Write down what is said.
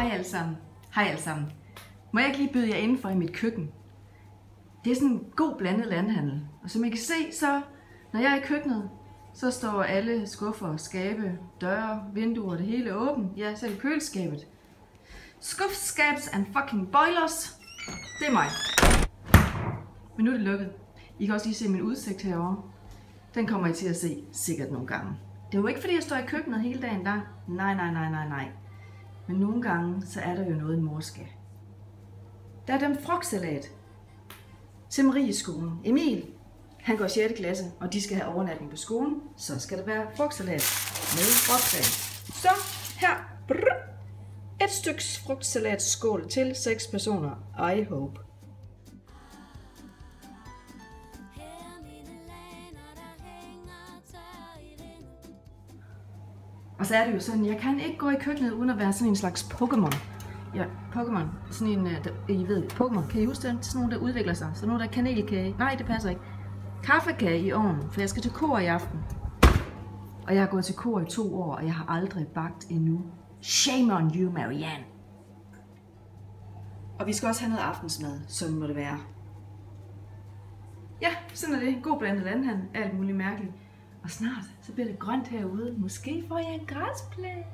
Hej alle sammen. Hej alle sammen. Må jeg ikke lige byde jer indenfor i mit køkken? Det er sådan en god blandet landhandel. Og som I kan se, så når jeg er i køkkenet, så står alle skuffer, skabe, døre, vinduer, det hele åbent. Ja, selv køleskabet. Skufskabs and fucking boilers. Det er mig. Men nu er det lukket. I kan også lige se min udsigt herovre. Den kommer I til at se sikkert nogle gange. Det er jo ikke fordi jeg står i køkkenet hele dagen lang. Nej. Men nogle gange, så er der jo noget, en mor skal. Der er dem frugtsalat til Marieskolen. Emil, han går i 6. klasse, og de skal have overnatning på skolen. Så skal der være frugtsalat med råbsag. Så her, et stykke frugtsalatskål til 6 personer. I hope. Og så er det jo sådan, jeg kan ikke gå i køkkenet uden at være sådan en slags Pokémon. Ja, Pokémon. Sådan en, I ved, Pokémon. Kan I huske den? Sådan nogle, der udvikler sig. Sådan nogle, der er kanelkage. Nej, det passer ikke. Kaffekage i ovnen, for jeg skal til kor i aften. Og jeg har gået til kor i 2 år, og jeg har aldrig bagt endnu. Shame on you, Marianne. Og vi skal også have noget aftensmad, sådan må det være. Ja, sådan er det. God blandet landhandel. Alt muligt mærkeligt. Og snart, så bliver det grønt herude. Måske får jeg en græsplæne.